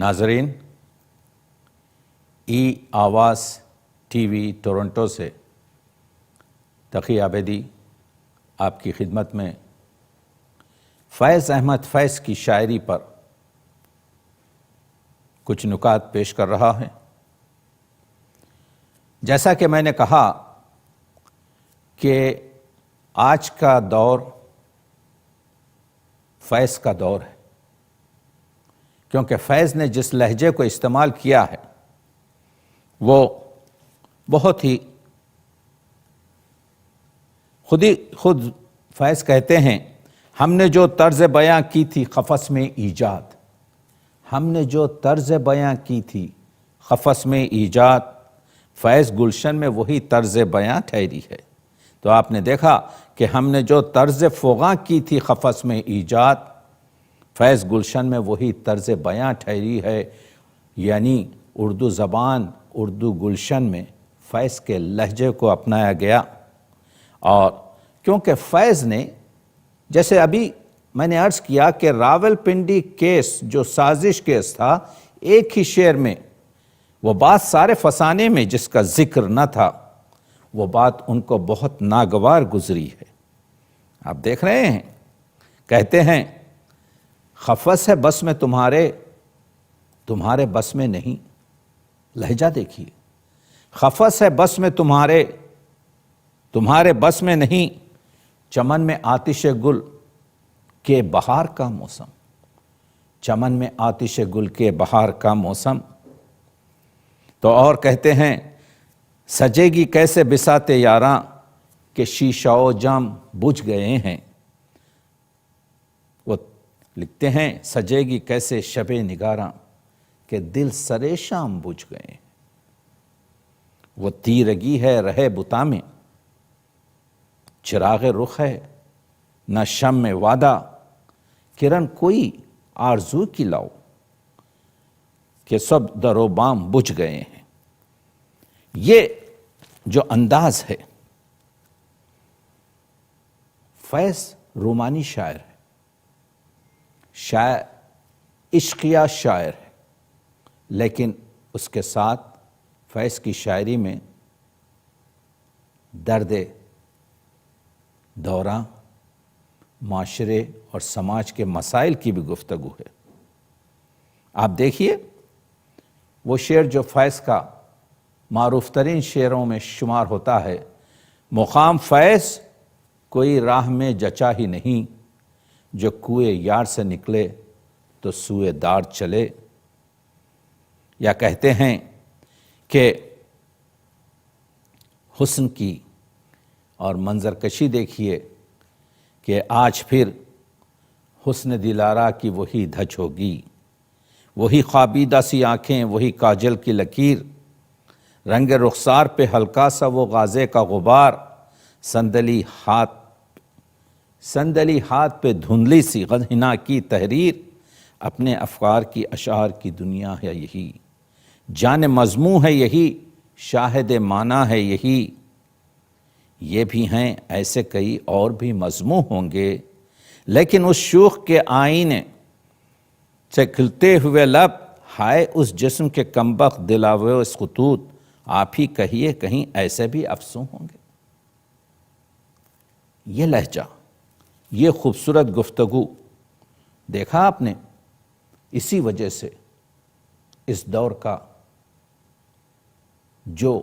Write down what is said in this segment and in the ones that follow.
ناظرین، ای آواز T V Toronto سے تقی عابدی آپ کی خدمت میں فیض احمد فیض کی شاعری پر کچھ نکات پیش کر رہا ہے۔ جیسا کہ میں نے کہا کہ آج کا دور فیض کا دور ہے، کیونکہ فیض نے جس لہجے کو استعمال کیا ہے وہ بہت ہی خود فیض کہتے ہیں، ہم نے جو طرز بیاں کی تھی قفس میں ایجاد، ہم نے جو طرز بیاں کی تھی قفس میں ایجاد، فیض گلشن میں وہی طرز بیاں ٹھہری ہے۔ تو آپ نے دیکھا کہ ہم نے جو طرز فغاں کی تھی قفس میں ایجاد، فیض گلشن میں وہی طرز بیاں ٹھہری ہے، یعنی اردو زبان اردو گلشن میں فیض کے لہجے کو اپنایا گیا۔ اور کیونکہ فیض نے، جیسے ابھی میں نے عرض کیا کہ راول پنڈی کیس جو سازش کیس تھا، ایک ہی شعر میں وہ بات سارے فسانے میں جس کا ذکر نہ تھا، وہ بات ان کو بہت ناگوار گزری ہے۔ آپ دیکھ رہے ہیں، کہتے ہیں قفس ہے بس میں تمہارے بس میں نہیں، لہجہ دیکھیے، قفس ہے بس میں تمہارے بس میں نہیں، چمن میں آتش گل کے بہار کا موسم، چمن میں آتش گل کے بہار کا موسم۔ تو اور کہتے ہیں سجے گی کیسے بساط یاراں کہ شیشہ و جام بجھ گئے ہیں، وہ لکھتے ہیں سجے گی کیسے شب نگاراں کہ دل سرے شام بجھ گئے ہیں، وہ تیرگی ہے رہے بتا میں، چراغ رخ ہے نہ شم میں وعدہ، کرن کوئی آرزو کی لاؤ کہ سب در و بام بجھ گئے ہیں۔ یہ جو انداز ہے، فیض رومانی شاعر ہے، عشقیہ شاعر ہے، لیکن اس کے ساتھ فیض کی شاعری میں درد دوران، معاشرے اور سماج کے مسائل کی بھی گفتگو ہے۔ آپ دیکھیے وہ شعر جو فیض کا معروف ترین شعروں میں شمار ہوتا ہے، مقام فیض کوئی راہ میں جچا ہی نہیں، جو کوئے یار سے نکلے تو سوئے دار چلے۔ یا کہتے ہیں کہ حسن کی اور منظر کشی دیکھیے کہ آج پھر حسن دلارا کی وہی دھج ہوگی، وہی خوابیدہ سی آنکھیں، وہی کاجل کی لکیر، رنگ رخسار پہ ہلکا سا وہ غازے کا غبار، صندلی ہاتھ پہ دھندلی سی غنینا کی تحریر، اپنے افکار کی اشعار کی دنیا ہے یہی، جان مضموں ہے یہی، شاہد معنی ہے یہی، یہ بھی ہیں ایسے کئی اور بھی مضموں ہوں گے، لیکن اس شوخ کے آئینے سے کھلتے ہوئے لب، ہائے اس جسم کے کمبخت دلاوے اس خطوط، آپ ہی کہیے کہیں ایسے بھی افسوں ہوں گے۔ یہ لہجہ، یہ خوبصورت گفتگو دیکھا آپ نے، اسی وجہ سے اس دور کا جو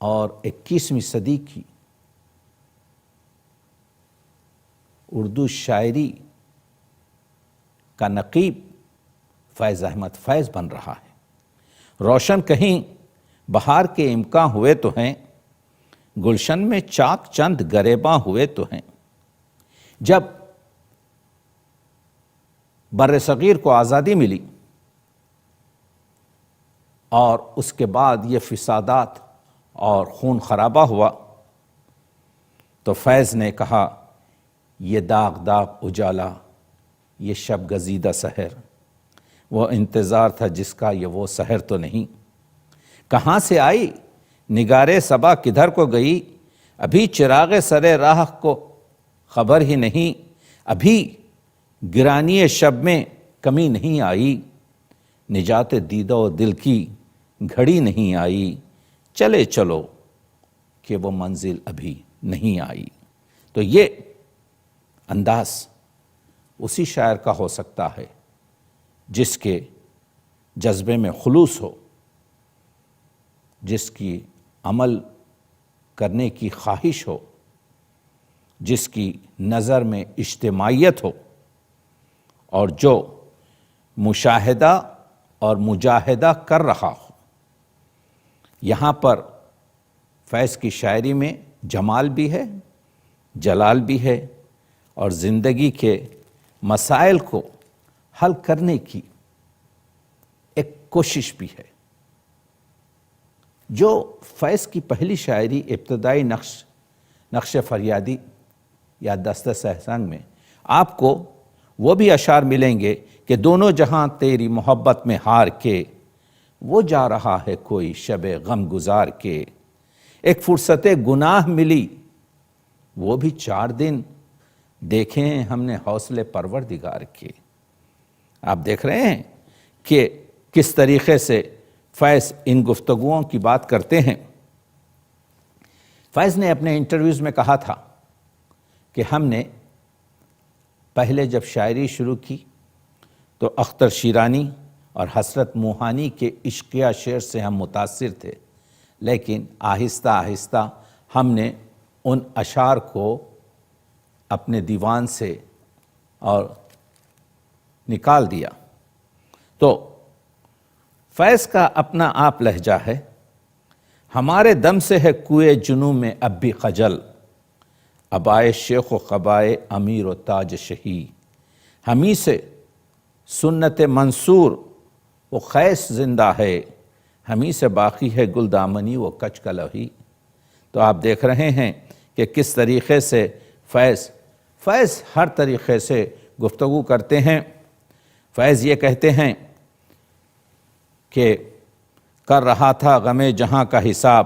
اور 21ویں صدی کی اردو شاعری کا نقیب فیض احمد فیض بن رہا ہے۔ روشن کہیں بہار کے امکان ہوئے تو ہیں، گلشن میں چاک چند گریباں ہوئے تو ہیں۔ جب بر صغیر کو آزادی ملی اور اس کے بعد یہ فسادات اور خون خرابہ ہوا، تو فیض نے کہا یہ داغ داغ اجالا، یہ شب گزیدہ سحر، وہ انتظار تھا جس کا یہ وہ سحر تو نہیں، کہاں سے آئی نگارے صبا کدھر کو گئی، ابھی چراغ سرے راہ کو خبر ہی نہیں، ابھی گرانی شب میں کمی نہیں آئی، نجات دیدہ و دل کی گھڑی نہیں آئی، چلے چلو کہ وہ منزل ابھی نہیں آئی۔ تو یہ انداز اسی شاعر کا ہو سکتا ہے جس کے جذبے میں خلوص ہو، جس کی عمل کرنے کی خواہش ہو، جس کی نظر میں اجتماعیت ہو، اور جو مشاہدہ اور مجاہدہ کر رہا ہو۔ یہاں پر فیض کی شاعری میں جمال بھی ہے، جلال بھی ہے، اور زندگی کے مسائل کو حل کرنے کی ایک کوشش بھی ہے۔ جو فیض کی پہلی شاعری ابتدائی نقش فریادی یا دستہ سہسنگ میں آپ کو وہ بھی اشعار ملیں گے کہ دونوں جہاں تیری محبت میں ہار کے، وہ جا رہا ہے کوئی شب غم گزار کے، ایک فرصت گناہ ملی وہ بھی 4 دن، دیکھیں ہم نے حوصلے پروردگار کے۔ آپ دیکھ رہے ہیں کہ کس طریقے سے فیض ان گفتگوؤں کی بات کرتے ہیں۔ فیض نے اپنے انٹرویوز میں کہا تھا کہ ہم نے پہلے جب شاعری شروع کی تو اختر شیرانی اور حسرت موہانی کے عشقیہ شعر سے ہم متاثر تھے، لیکن آہستہ آہستہ ہم نے ان اشعار کو اپنے دیوان سے اور نکال دیا۔ تو فیض کا اپنا آپ لہجہ ہے، ہمارے دم سے ہے کوئے جنوں میں اب بھی خجل، ابائے شیخ و قبائے امیر و تاج شہی، ہمیں سے سنت منصور و خیس زندہ ہے، ہمیں سے باقی ہے گل دامنی و کچ کلہی۔ تو آپ دیکھ رہے ہیں کہ کس طریقے سے فیض ہر طریقے سے گفتگو کرتے ہیں۔ فیض یہ کہتے ہیں کہ کر رہا تھا غم جہاں کا حساب،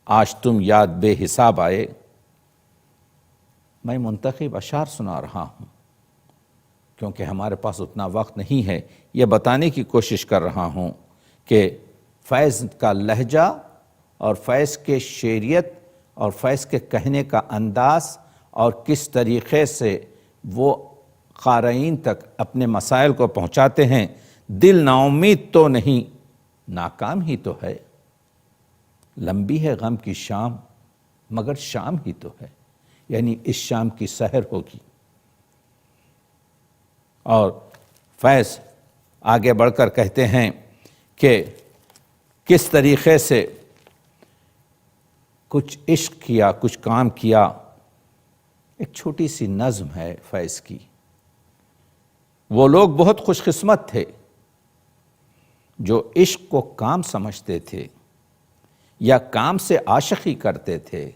آج تم یاد بے حساب آئے۔ میں منتخب اشعار سنا رہا ہوں کیونکہ ہمارے پاس اتنا وقت نہیں ہے، یہ بتانے کی کوشش کر رہا ہوں کہ فیض کا لہجہ اور فیض کے شعریت اور فیض کے کہنے کا انداز اور کس طریقے سے وہ قارئین تک اپنے مسائل کو پہنچاتے ہیں۔ دل نا امید تو نہیں، ناکام ہی تو ہے، لمبی ہے غم کی شام مگر شام ہی تو ہے، یعنی اس شام کی سحر ہوگی۔ اور فیض آگے بڑھ کر کہتے ہیں کہ کس طریقے سے کچھ عشق کیا، کچھ کام کیا۔ ایک چھوٹی سی نظم ہے فیض کی۔ وہ لوگ بہت خوش قسمت تھے جو عشق کو کام سمجھتے تھے یا کام سے عاشقی کرتے تھے،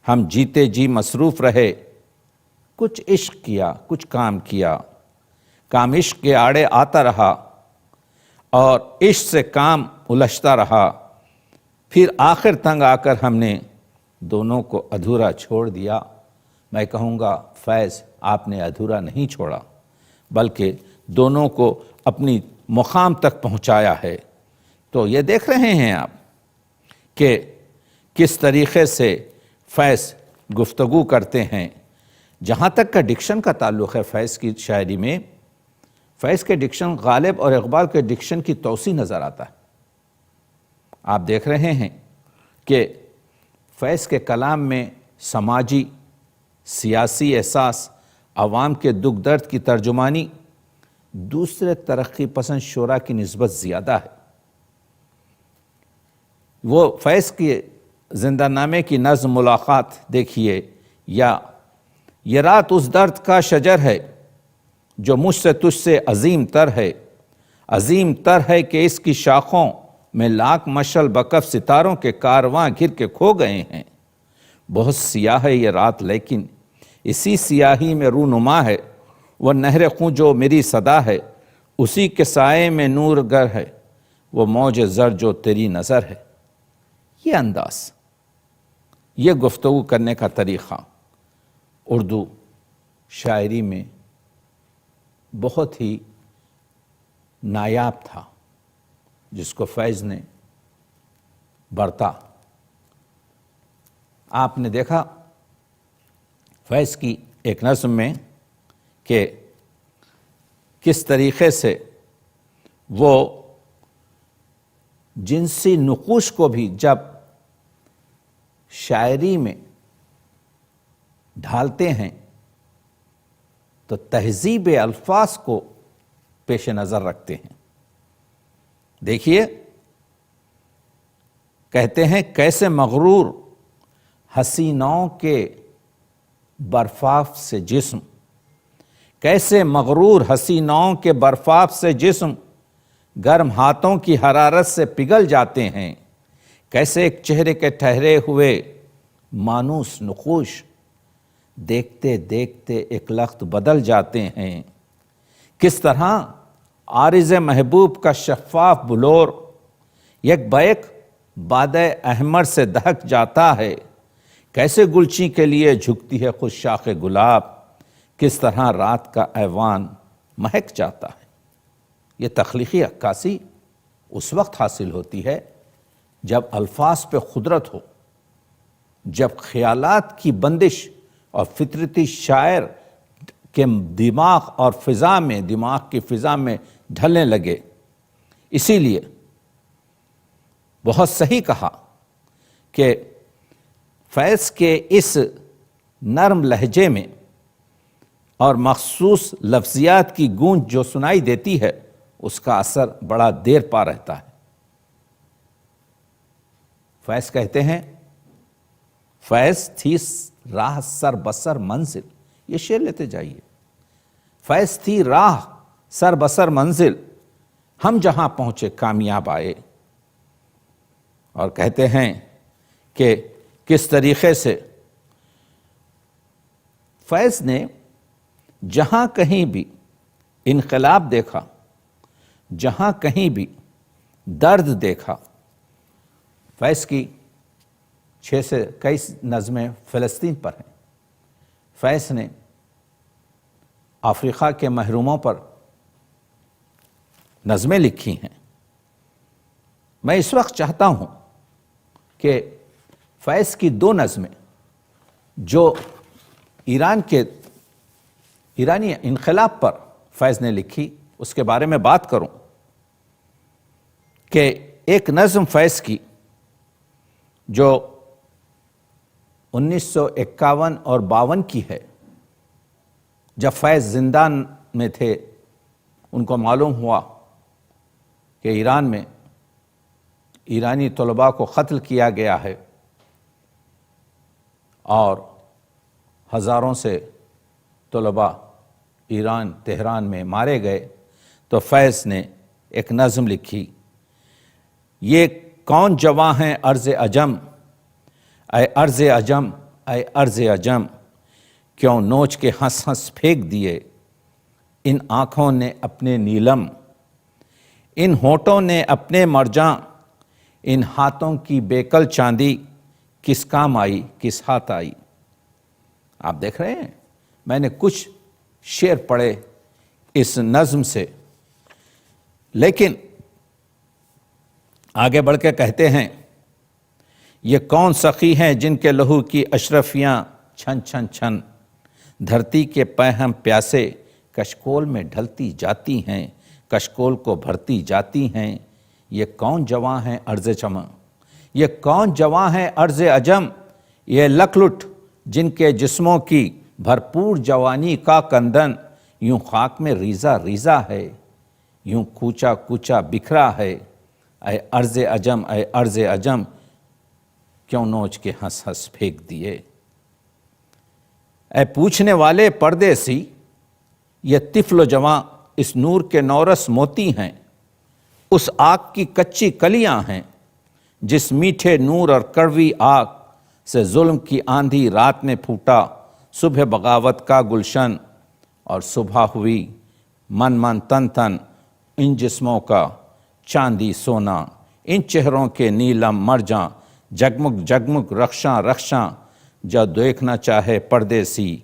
ہم جیتے جی مصروف رہے، کچھ عشق کیا، کچھ کام کیا، کام عشق کے آڑے آتا رہا اور عشق سے کام الجھتا رہا، پھر آخر تنگ آ کر ہم نے دونوں کو ادھورا چھوڑ دیا۔ میں کہوں گا فیض آپ نے ادھورا نہیں چھوڑا بلکہ دونوں کو اپنی مقام تک پہنچایا ہے۔ تو یہ دیکھ رہے ہیں آپ کہ کس طریقے سے فیض گفتگو کرتے ہیں۔ جہاں تک کا ڈکشن کا تعلق ہے فیض کی شاعری میں، فیض کے ڈکشن غالب اور اقبال کے ڈکشن کی توسیع نظر آتا ہے۔ آپ دیکھ رہے ہیں کہ فیض کے کلام میں سماجی، سیاسی احساس، عوام کے دکھ درد کی ترجمانی دوسرے ترقی پسند شعراء کی نسبت زیادہ ہے۔ وہ فیض کی زندہ نامے کی نظم ملاقات دیکھیے، یا یہ رات اس درد کا شجر ہے جو مجھ سے تجھ سے عظیم تر ہے، عظیم تر ہے کہ اس کی شاخوں میں لاکھ مشعل بکف ستاروں کے کارواں گھر کے کھو گئے ہیں۔ بہت سیاہ ہے یہ رات لیکن اسی سیاہی میں رونما ہے، وہ نہر خوں جو میری صدا ہے، اسی کے سائے میں نور گر ہے، وہ موج زر جو تیری نظر ہے۔ یہ انداز، یہ گفتگو کرنے کا طریقہ اردو شاعری میں بہت ہی نایاب تھا جس کو فیض نے برتا۔ آپ نے دیکھا فیض کی ایک نظم میں کہ کس طریقے سے وہ جنسی نقوش کو بھی جب شاعری میں ڈھالتے ہیں تو تہذیب الفاظ کو پیش نظر رکھتے ہیں۔ دیکھیے، کہتے ہیں کیسے مغرور حسینوں کے برفاف سے جسم، کیسے مغرور حسینوں کے برفاف سے جسم گرم ہاتھوں کی حرارت سے پگھل جاتے ہیں، کیسے ایک چہرے کے ٹھہرے ہوئے مانوس نقوش دیکھتے دیکھتے ایک لخت بدل جاتے ہیں، کس طرح عارض محبوب کا شفاف بلور یک بیک باد احمر سے دہک جاتا ہے، کیسے گلچی کے لیے جھکتی ہے خود شاخ گلاب، کس طرح رات کا ایوان مہک جاتا ہے۔ یہ تخلیقی عکاسی اس وقت حاصل ہوتی ہے جب الفاظ پہ قدرت ہو، جب خیالات کی بندش اور فطرتی شاعر کے دماغ کی فضا میں ڈھلنے لگے۔ اسی لیے بہت صحیح کہا کہ فیض کے اس نرم لہجے میں اور مخصوص لفظیات کی گونج جو سنائی دیتی ہے اس کا اثر بڑا دیر پا رہتا ہے۔ فیض کہتے ہیں فیض تھی راہ سر بسر منزل، یہ شعر لیتے جائیے، فیض تھی راہ سر بسر منزل، ہم جہاں پہنچے کامیاب آئے۔ اور کہتے ہیں کہ کس طریقے سے فیض نے جہاں کہیں بھی انقلاب دیکھا، جہاں کہیں بھی درد دیکھا۔ فیض کی 6 سے کئی نظمیں فلسطین پر ہیں، فیض نے افریقہ کے محروموں پر نظمیں لکھی ہیں۔ میں اس وقت چاہتا ہوں کہ فیض کی 2 نظمیں جو ایرانی انقلاب پر فیض نے لکھی اس کے بارے میں بات کروں کہ ایک نظم فیض کی جو 1951 اور 52 کی ہے، جب فیض زندان میں تھے، ان کو معلوم ہوا کہ ایران میں ایرانی طلباء کو قتل کیا گیا ہے اور ہزاروں سے طلباء ایران تہران میں مارے گئے، تو فیض نے ایک نظم لکھی، یہ کون جواں ہیں ارض عجم، اے ارض عجم، اے ارض عجم، کیوں نوچ کے ہنس ہنس پھینک دیے ان آنکھوں نے اپنے نیلم، ان ہونٹوں نے اپنے مرجاں، ان ہاتھوں کی بیکل چاندی کس کام آئی، کس ہاتھ آئی۔ آپ دیکھ رہے ہیں، میں نے کچھ شعر پڑھے اس نظم سے، لیکن آگے بڑھ کے کہتے ہیں یہ کون سخی ہیں جن کے لہو کی اشرفیاں چھن چھن چھن، دھرتی کے پہم پیاسے کشکول میں ڈھلتی جاتی ہیں، کشکول کو بھرتی جاتی ہیں، یہ کون جواں ہیں ارض چمن، یہ کون جواں ہیں ارض عجم، یہ لکلٹ جن کے جسموں کی بھرپور جوانی کا کندن یوں خاک میں ریزہ ریزہ ہے، یوں کوچا کوچا بکھرا ہے، اے ارض عجم، اے ارض عجم، کیوں نوچ کے ہنس ہنس پھینک دیے۔ اے پوچھنے والے پردیسی، یہ طفل و جواں اس نور کے نورس موتی ہیں، اس آگ کی کچی کلیاں ہیں جس میٹھے نور اور کڑوی آگ سے ظلم کی آندھی رات میں پھوٹا صبح بغاوت کا گلشن، اور صبح ہوئی من من تن تن ان جسموں کا چاندی سونا، ان چہروں کے نیلم مرجاں، جگمگ جگمگ رخشاں رخشاں، جو دیکھنا چاہے پردیسی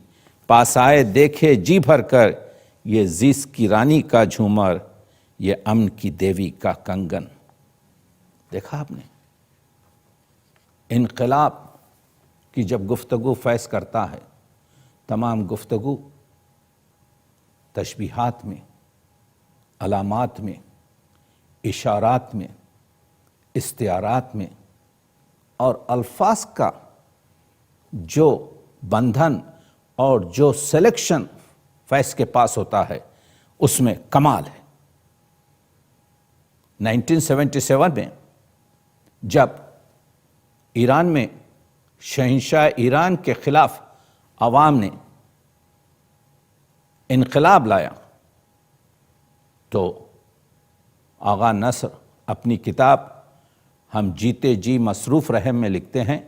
پاس آئے دیکھے جی بھر کر، یہ زیس کی رانی کا جھومر، یہ امن کی دیوی کا کنگن۔ دیکھا آپ نے انقلاب کی جب گفتگو فیض کرتا ہے، تمام گفتگو تشبیہات میں، علامات میں، اشارات میں، استعارات میں، اور الفاظ کا جو بندھن اور جو سلیکشن فیض کے پاس ہوتا ہے اس میں کمال ہے۔ 1977 میں جب ایران میں شہنشاہ ایران کے خلاف عوام نے انقلاب لایا تو آغا نصر اپنی کتاب ہم جیتے جی مصروف رہے میں لکھتے ہیں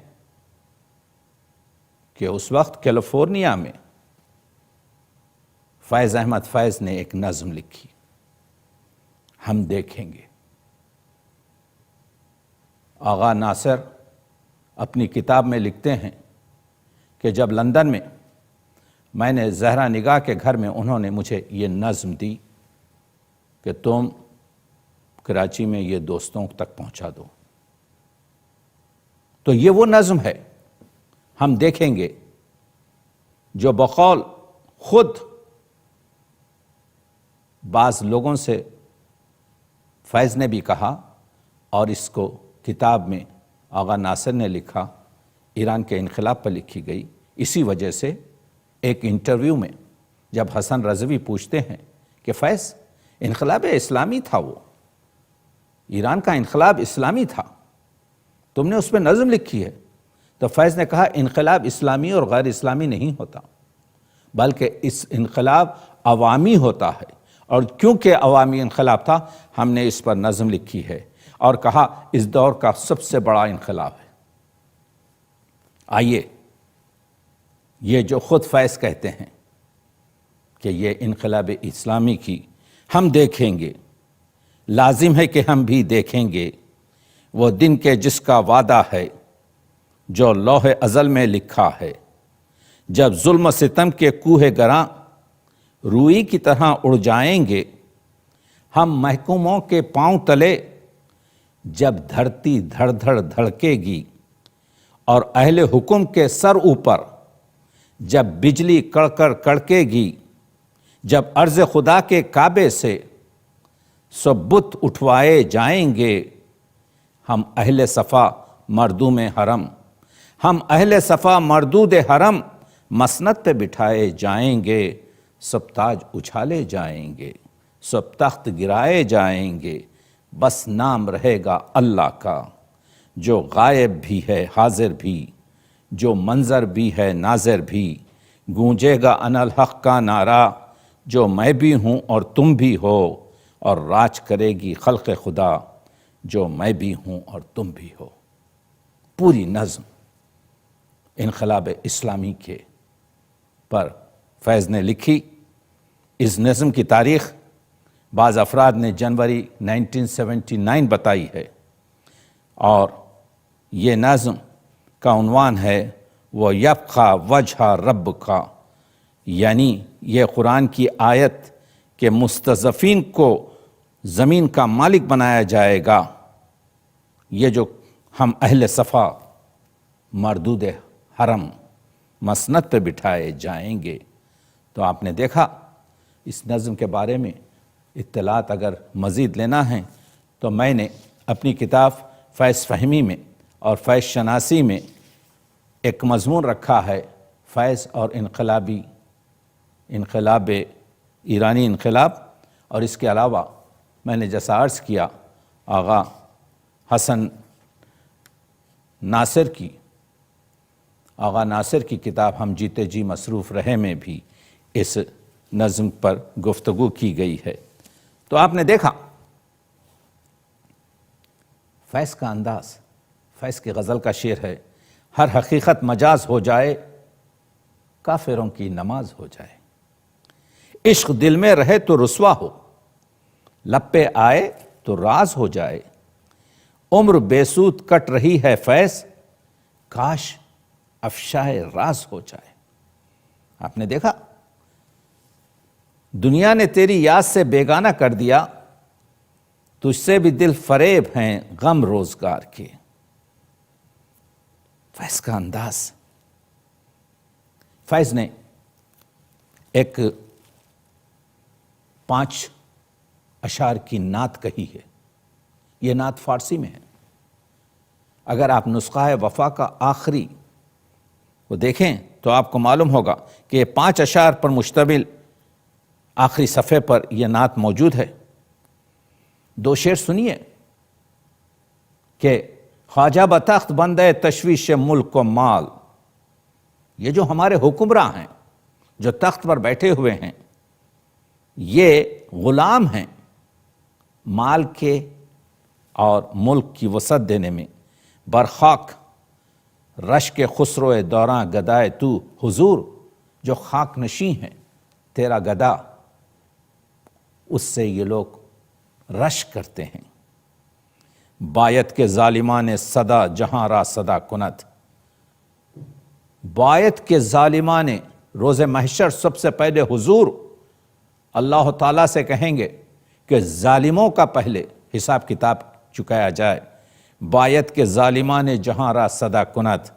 کہ اس وقت کیلیفورنیا میں فیض احمد فیض نے ایک نظم لکھی، ہم دیکھیں گے۔ آغا ناصر اپنی کتاب میں لکھتے ہیں کہ جب لندن میں نے زہرا نگاہ کے گھر میں انہوں نے مجھے یہ نظم دی کہ تم کراچی میں یہ دوستوں تک پہنچا دو، تو یہ وہ نظم ہے ہم دیکھیں گے جو بقول خود بعض لوگوں سے فیض نے بھی کہا، اور اس کو کتاب میں آغا ناصر نے لکھا، ایران کے انقلاب پر لکھی گئی۔ اسی وجہ سے ایک انٹرویو میں جب حسن رضوی پوچھتے ہیں کہ فیض انقلاب اسلامی تھا، وہ ایران کا انقلاب اسلامی تھا، تم نے اس پہ نظم لکھی ہے، تو فیض نے کہا انقلاب اسلامی اور غیر اسلامی نہیں ہوتا، بلکہ اس انقلاب عوامی ہوتا ہے، اور کیونکہ عوامی انقلاب تھا ہم نے اس پر نظم لکھی ہے، اور کہا اس دور کا سب سے بڑا انقلاب ہے۔ آئیے یہ جو خود فیض کہتے ہیں کہ یہ انقلاب اسلامی کی ہم دیکھیں گے، لازم ہے کہ ہم بھی دیکھیں گے وہ دن کے جس کا وعدہ ہے جو لوح ازل میں لکھا ہے، جب ظلم و ستم کے کوہ گراں روئی کی طرح اڑ جائیں گے، ہم محکوموں کے پاؤں تلے جب دھرتی دھڑ دھڑ دھڑکے گی، اور اہل حکم کے سر اوپر جب بجلی کڑ کر کڑکے گی، جب عرض خدا کے کعبے سے سب بت اٹھوائے جائیں گے، ہم اہل صفا مردوم حرم، ہم اہل صفا مردود حرم مسند پہ بٹھائے جائیں گے، سب تاج اچھالے جائیں گے، سب تخت گرائے جائیں گے، بس نام رہے گا اللہ کا، جو غائب بھی ہے حاضر بھی، جو منظر بھی ہے ناظر بھی، گونجے گا انا الحق کا نعرہ، جو میں بھی ہوں اور تم بھی ہو، اور راج کرے گی خلق خدا، جو میں بھی ہوں اور تم بھی ہو۔ پوری نظم انقلاب اسلامی کے پر فیض نے لکھی۔ اس نظم کی تاریخ بعض افراد نے جنوری 1979 بتائی ہے، اور یہ نظم کا عنوان ہے وہ یبقی وجہ رب کا، یعنی یہ قرآن کی آیت کہ مستضعفین کو زمین کا مالک بنایا جائے گا، یہ جو ہم اہل صفا مردود حرم مسند پہ بٹھائے جائیں گے۔ تو آپ نے دیکھا اس نظم کے بارے میں اطلاعات اگر مزید لینا ہے تو میں نے اپنی کتاب فیض فہمی میں اور فیض شناسی میں ایک مضمون رکھا ہے، فیض اور انقلاب ایرانی انقلاب، اور اس کے علاوہ میں نے جیسا عرض کیا آغا حسن ناصر کی کتاب ہم جیتے جی مصروف رہے میں بھی اس نظم پر گفتگو کی گئی ہے۔ تو آپ نے دیکھا فیض کا انداز، فیض کی غزل کا شعر ہے، ہر حقیقت مجاز ہو جائے، کافروں کی نماز ہو جائے، عشق دل میں رہے تو رسوا ہو، لب پہ آئے تو راز ہو جائے، عمر بے سود کٹ رہی ہے فیض، کاش افشائے راز ہو جائے۔ آپ نے دیکھا دنیا نے تیری یاد سے بیگانہ کر دیا، تجھ سے بھی دل فریب ہیں غم روزگار کے۔ فیض کا انداز، فیض نے ایک 5 اشعار کی نعت کہی ہے۔ یہ نعت فارسی میں ہے۔ اگر آپ نسخہ وفا کا آخری وہ دیکھیں تو آپ کو معلوم ہوگا کہ یہ 5 اشعار پر مشتمل آخری صفحے پر یہ نعت موجود ہے۔ 2 شعر سنیے کہ خواجہ بتخت بندے تشویش ملک و مال، یہ جو ہمارے حکمراں ہیں جو تخت پر بیٹھے ہوئے ہیں، یہ غلام ہیں مال کے اور ملک کی وسعت دینے میں۔ برخاک رش کے خسرو دوراں گدائے تو، حضور جو خاک نشیں ہیں تیرا گدا، اس سے یہ لوگ رش کرتے ہیں۔ بایت کے ظالمان صدا جہاں را صدا کنت، بایت کے ظالمان روز محشر سب سے پہلے حضور اللہ تعالیٰ سے کہیں گے کہ ظالموں کا پہلے حساب کتاب چکایا جائے۔ بایت کے ظالمان جہاں را صدا کنت،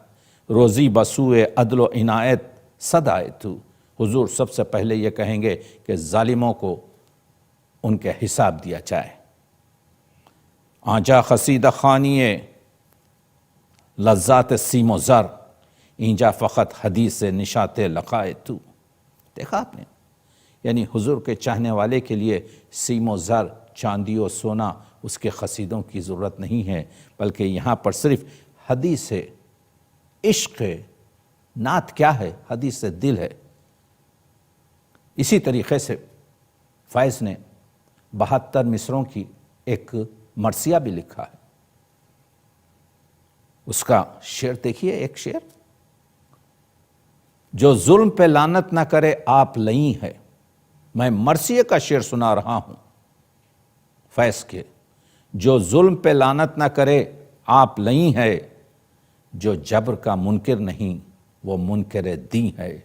روزی بسوئے عدل و عنایت صدائے تو، حضور سب سے پہلے یہ کہیں گے کہ ظالموں کو ان کے حساب دیا جائے۔ آنجا خسیدہ خانیے لذات سیم و زر، اینجا فقط حدیث نشات لقائے تو۔ دیکھا آپ نے، یعنی حضور کے چاہنے والے کے لیے سیم و زر، چاندی و سونا، اس کے قصیدوں کی ضرورت نہیں ہے، بلکہ یہاں پر صرف حدیث عشق ہے۔ نعت کیا ہے؟ حدیث دل ہے۔ اسی طریقے سے فیض نے 72 مصروں کی ایک مرثیہ بھی لکھا ہے۔ اس کا شعر دیکھیے، ایک شعر، جو ظلم پہ لعنت نہ کرے آپ لئیں ہے۔ میں مرثیے کا شعر سنا رہا ہوں فیض کے۔ جو ظلم پہ لعنت نہ کرے آپ لئیں ہے، جو جبر کا منکر نہیں وہ منکر دین ہے۔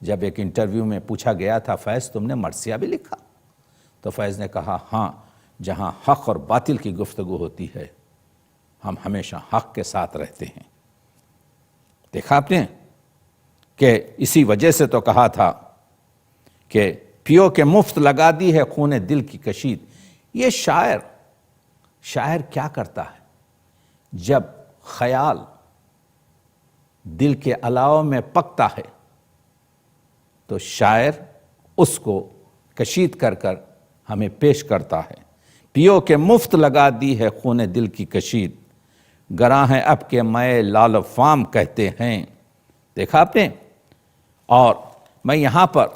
جب ایک انٹرویو میں پوچھا گیا تھا فیض تم نے مرثیہ بھی لکھا؟ تو فیض نے کہا ہاں، جہاں حق اور باطل کی گفتگو ہوتی ہے ہم ہمیشہ حق کے ساتھ رہتے ہیں۔ دیکھا آپ نے کہ اسی وجہ سے تو کہا تھا کہ پیو کے مفت لگا دی ہے خون دل کی کشید۔ یہ شاعر کیا کرتا ہے؟ جب خیال دل کے علاوہ میں پکتا ہے تو شاعر اس کو کشید کر کر ہمیں پیش کرتا ہے۔ پیو کے مفت لگا دی ہے خون دل کی کشید، گراں ہے اب کے میں لال فام کہتے ہیں۔ دیکھا آپ نے؟ اور میں یہاں پر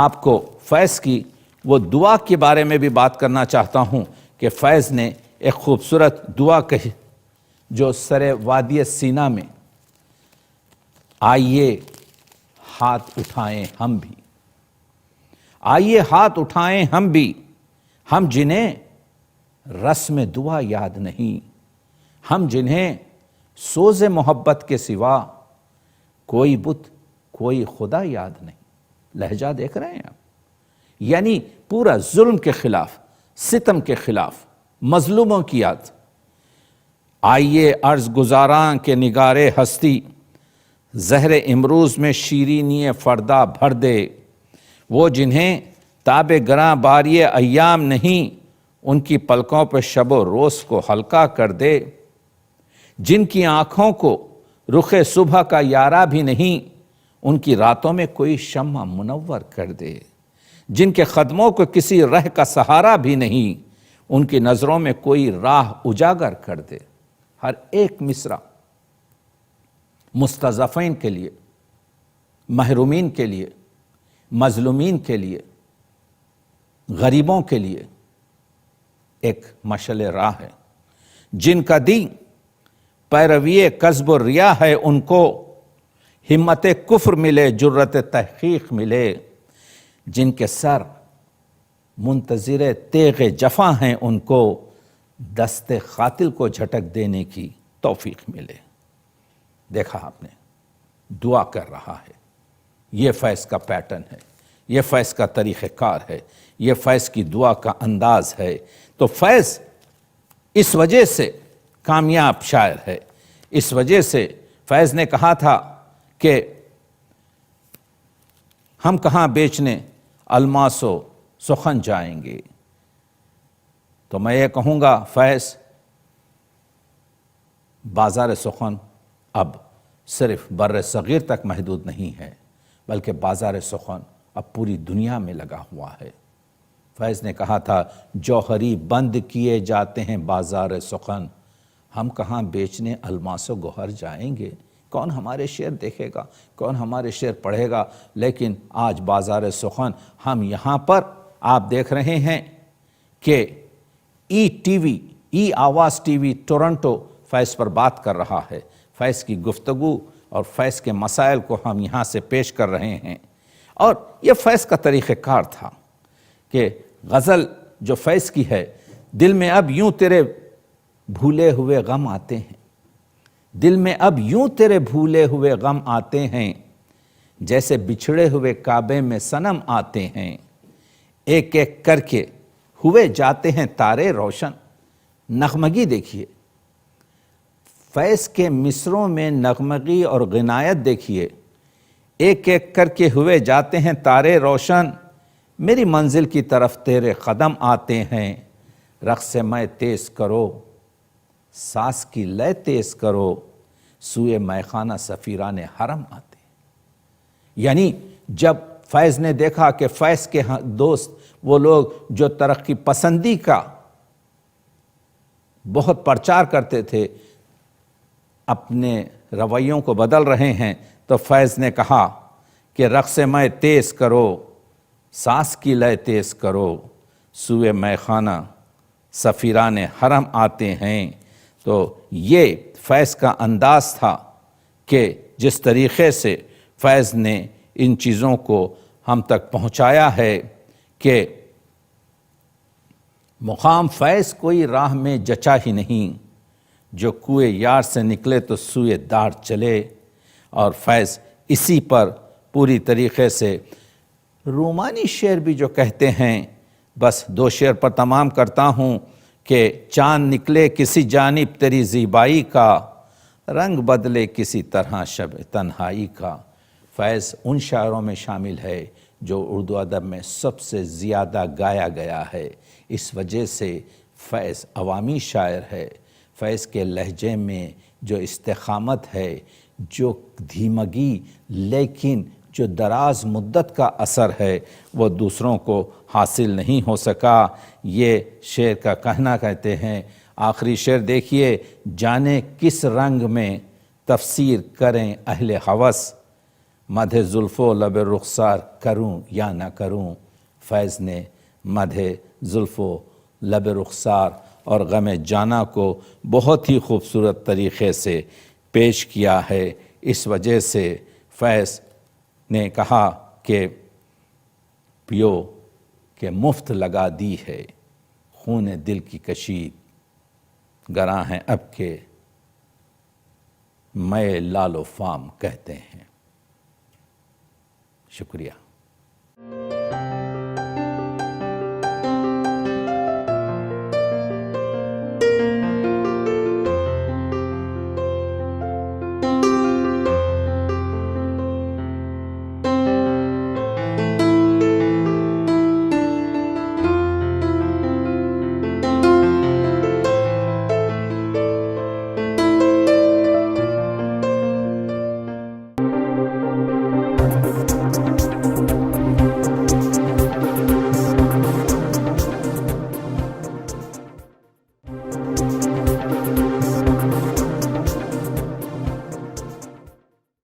آپ کو فیض کی وہ دعا کے بارے میں بھی بات کرنا چاہتا ہوں کہ فیض نے ایک خوبصورت دعا کہی جو سر وادی سینا میں، آئیے ہاتھ اٹھائیں ہم بھی، آئیے ہاتھ اٹھائیں ہم بھی، ہم جنہیں رسم دعا یاد نہیں، ہم جنہیں سوز محبت کے سوا کوئی بت کوئی خدا یاد نہیں۔ لہجہ دیکھ رہے ہیں آپ؟ یعنی پورا ظلم کے خلاف، ستم کے خلاف، مظلوموں کی یاد۔ آئیے عرض گزاراں کے نگارے ہستی، زہر امروز میں شیرینی فردا بھر دے، وہ جنہیں تاب گراں باری ایام نہیں، ان کی پلکوں پہ شب و روز کو ہلکا کر دے، جن کی آنکھوں کو رخ صبح کا یارا بھی نہیں، ان کی راتوں میں کوئی شمع منور کر دے، جن کے قدموں کو کسی رہ کا سہارا بھی نہیں، ان کی نظروں میں کوئی راہ اجاگر کر دے۔ ہر ایک مصرع مستضعفین کے لیے، محرومین کے لیے، مظلومین کے لیے، غریبوں کے لیے ایک مشعل راہ ہے۔ جن کا دین پیروی کذب و ریا ہے، ان کو ہمت کفر ملے، جرت تحقیق ملے، جن کے سر منتظر تیغ جفا ہیں، ان کو دست قاتل کو جھٹک دینے کی توفیق ملے۔ دیکھا آپ نے، دعا کر رہا ہے۔ یہ فیض کا پیٹرن ہے۔ یہ فیض کا طریقہ کار ہے، یہ فیض کی دعا کا انداز ہے۔ تو فیض اس وجہ سے کامیاب شاعر ہے، اس وجہ سے فیض نے کہا تھا کہ ہم کہاں بیچنے الماس و سخن جائیں گے۔ تو میں یہ کہوں گا فیض بازار سخن اب صرف بر صغیر تک محدود نہیں ہے، بلکہ بازار سخن اب پوری دنیا میں لگا ہوا ہے۔ فیض نے کہا تھا جوہری بند کیے جاتے ہیں بازار سخن، ہم کہاں بیچنے الماس و گوہر جائیں گے۔ کون ہمارے شعر دیکھے گا، کون ہمارے شعر پڑھے گا؟ لیکن آج بازار سخن ہم یہاں پر آپ دیکھ رہے ہیں کہ ای ٹی وی، ای آواز ٹی وی ٹورنٹو فیض پر بات کر رہا ہے، فیض کی گفتگو اور فیض کے مسائل کو ہم یہاں سے پیش کر رہے ہیں۔ اور یہ فیض کا طریقہ کار تھا کہ غزل جو فیض کی ہے، دل میں اب یوں تیرے بھولے ہوئے غم آتے ہیں، دل میں اب یوں تیرے بھولے ہوئے غم آتے ہیں، جیسے بچھڑے ہوئے کعبے میں صنم آتے ہیں، ایک ایک کر کے ہوئے جاتے ہیں تارے روشن۔ نغمگی دیکھیے، فیض کے مصروں میں نغمگی اور غنایت دیکھیے۔ ایک ایک کر کے ہوئے جاتے ہیں تارے روشن، میری منزل کی طرف تیرے قدم آتے ہیں، رقص میں تیز کرو، ساز کی لے تیز کرو، سوئے میخانہ سفیران حرم آتے ہیں۔ یعنی جب فیض نے دیکھا کہ فیض کے دوست وہ لوگ جو ترقی پسندی کا بہت پرچار کرتے تھے اپنے رویوں کو بدل رہے ہیں، تو فیض نے کہا کہ رقص میں تیز کرو، ساز کی لے تیز کرو، سوئے میخانہ سفیران حرم آتے ہیں۔ تو یہ فیض کا انداز تھا کہ جس طریقے سے فیض نے ان چیزوں کو ہم تک پہنچایا ہے کہ مقام فیض کوئی راہ میں جچا ہی نہیں، جو کوئے یار سے نکلے تو سوئے دار چلے۔ اور فیض اسی پر پوری طریقے سے رومانی شعر بھی جو کہتے ہیں، بس دو شعر پر تمام کرتا ہوں کہ چاند نکلے کسی جانب تیری زیبائی کا، رنگ بدلے کسی طرح شب تنہائی کا۔ فیض ان شاعروں میں شامل ہے جو اردو ادب میں سب سے زیادہ گایا گیا ہے۔ اس وجہ سے فیض عوامی شاعر ہے۔ فیض کے لہجے میں جو استقامت ہے، جو دھیمگی لیکن جو دراز مدت کا اثر ہے، وہ دوسروں کو حاصل نہیں ہو سکا۔ یہ شعر کا کہنا کہتے ہیں۔ آخری شعر دیکھیے، جانے کس رنگ میں تفسیر کریں اہل ہوس، مدح زلف و لب رخسار کروں یا نہ کروں۔ فیض نے مدح زلف و لب رخسار اور غم جانا کو بہت ہی خوبصورت طریقے سے پیش کیا ہے۔ اس وجہ سے فیض نے کہا کہ پیو کہ مفت لگا دی ہے خون دل کی کشید، گراں ہیں اب کے میں لال و فام کہتے ہیں۔ شکریہ۔